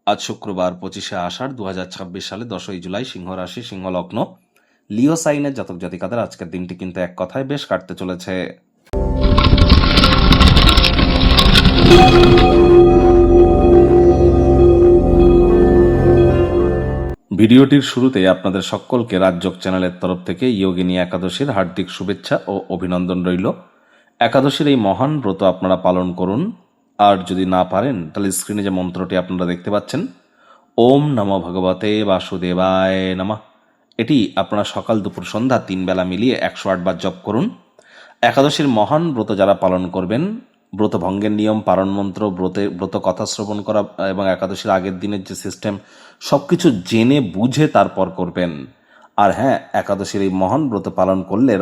আজ শুক্রবার 25শে আষাঢ় 2026 সালে 10ই জুলাই, সিংহ রাশি, সিংহ লগ্ন, লিও সাইনের জাতক জাতিকাদের আজকের দিনটি কিন্তু এক কথায় বেশ কাটতে চলেছে। ভিডিওটির শুরুতে আপনাদের সকলকে রাজযোগ চ্যানেলের তরফ থেকে যোগিনী একাদশীর হার্দিক শুভেচ্ছা ও অভিনন্দন রইল। একাদশীর এই মহান ব্রত আপনারা পালন করুন। আর যদি না পারেন তাহলে স্ক্রিনে যে মন্ত্রটি আপনারা দেখতে পাচ্ছেন, ওম নমো ভগবতে বাসুদেবায় নমঃ, এটি আপনারা সকাল দুপুর সন্ধ্যা 3 বেলা মিলিয়ে 108 বার জপ করুন। একাদশীর মহান ব্রত যারা পালন করবেন, ব্রত ভঙ্গের নিয়ম, পারণ মন্ত্র, ব্রত কথা শ্রবণ করা এবং একাদশীর আগের দিনের যে সিস্টেম, সবকিছু জেনে বুঝে তারপর করবেন। আর হ্যাঁ, একাদশীর এই মহান ব্রত পালন করলে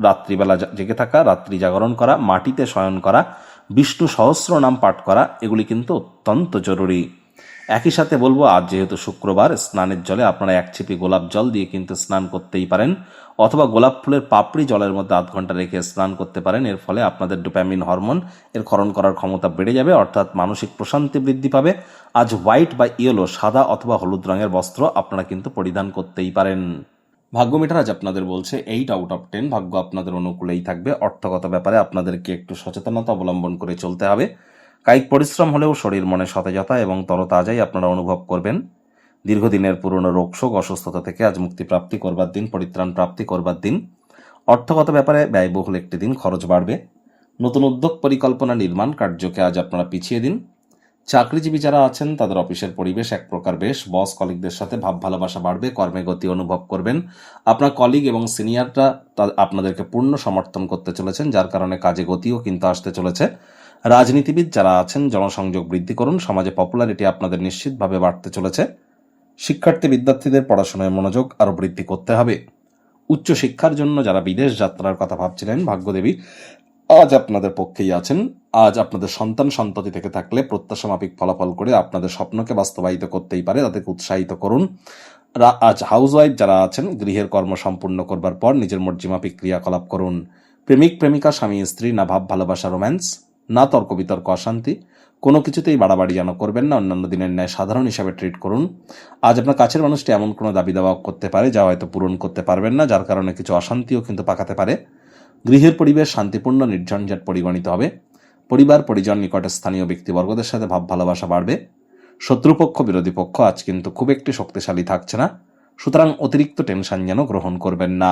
রাত্রিবেলা জেগে থাকা, রাত্রি জাগরণ করা, মাটিতে শয়ন করা, বিষ্ণু সহস্র নাম পাঠ করা, এগুলি কিন্তু অত্যন্ত জরুরি। একই সাথে বলবো, আজ যেহেতু শুক্রবার, স্নানের জলে আপনারা 1 ছিপি গোলাপ জল দিয়ে কিন্তু স্নান করতেই পারেন, অথবা গোলাপ ফুলের পাপড়ি জলের মধ্যে 0.5 ঘন্টা রেখে স্নান করতে পারেন। এর ফলে আপনাদের ডোপামিন হরমোন এর ক্ষরণ করার ক্ষমতা বেড়ে যাবে, অর্থাৎ মানসিক প্রশান্তি বৃদ্ধি পাবে। আজ হোয়াইট বা ইয়েলো, সাদা অথবা হলুদ রঙের বস্ত্র আপনারা কিন্তু পরিধান করতেই পারেন। ভাগ্য মিটার আজ আপনাদের বলছে 8 আউট অফ 10, ভাগ্য আপনাদের অনুকূলেই থাকবে। অর্থগত ব্যাপারে আপনাদেরকে একটু সচেতনতা অবলম্বন করে চলতে হবে। কায়িক পরিশ্রম হলেও শরীর মনে সতেজতা এবং তরতাজাই আপনারা অনুভব করবেন। দীর্ঘদিনের পুরনো রোগশোক, অসুস্থতা থেকে আজ মুক্তি প্রাপ্তি করবার দিন, পরিত্রাণ প্রাপ্তি করবার দিন। অর্থগত ব্যাপারে ব্যয়বহুল একটি দিন, খরচ বাড়বে। নতুন উদ্যোগ, পরিকল্পনা, নির্মাণ কার্যকে আজ আপনারা পিছিয়ে দিন। চাকরিজীবী যারা আছেন তাদের অফিসের পরিবেশ এক প্রকার বেশ, বস কলিগদের সাথে ভাব ভালোবাসা বাড়বে, কর্মে গতি অনুভব করবেন। আপনার কলিগ এবং সিনিয়ররা আপনাদেরকে পূর্ণ সমর্থন করতে চলেছেন, যার কারণে কাজে গতিও কিন্তু আসতে চলেছে। রাজনীতিবিদ যারা আছেন, জনসংযোগ বৃদ্ধি করুন, সমাজে পপুলারিটি আপনাদের নিশ্চিতভাবে বাড়তে চলেছে। শিক্ষার্থী বিদ্যার্থীদের পড়াশোনায় মনোযোগ আরও বৃদ্ধি করতে হবে। উচ্চশিক্ষার জন্য যারা বিদেশ যাত্রার কথা ভাবছিলেন, ভাগ্যদেবী আজ আপনাদের পক্ষেই আছেন। আজ আপনাদের সন্তান সন্ততি থেকে থাকলে প্রত্যাশা মাফিক ফলাফল করে আপনাদের স্বপ্নকে বাস্তবায়িত করতেই পারে, তাদেরকে উৎসাহিত করুন। আজ হাউসওয়াইফ যারা আছেন, গৃহের কর্ম সম্পূর্ণ করবার পর নিজের মর্জিমাফিক ক্রিয়াকলাপ করুন। প্রেমিক প্রেমিকা, স্বামী স্ত্রী, না ভাব ভালোবাসা রোম্যান্স, না তর্ক বিতর্ক অশান্তি, কোনো কিছুতেই বাড়াবাড়ি যেন করবেন না। অন্যান্য দিনের ন্যায় সাধারণ হিসাবে ট্রিট করুন। আজ আপনার কাছের মানুষটি এমন কোনো দাবি দাওয়া করতে পারে যা হয়তো পূরণ করতে পারবেন না, যার কারণে কিছু অশান্তিও কিন্তু পাকাতে পারে। গৃহের পরিবেশ শান্তিপূর্ণ, নির্ঝঞ্ঝাট পরিগণিত হবে। পরিবার পরিজন, নিকটের স্থানীয় ব্যক্তিবর্গদের সাথে ভাব ভালোবাসা বাড়বে। শত্রুপক্ষ, বিরোধী পক্ষ আজ কিন্তু খুব একটি শক্তিশালী থাকছে না, সুতরাং অতিরিক্ত টেনশন যেন গ্রহণ করবেন না।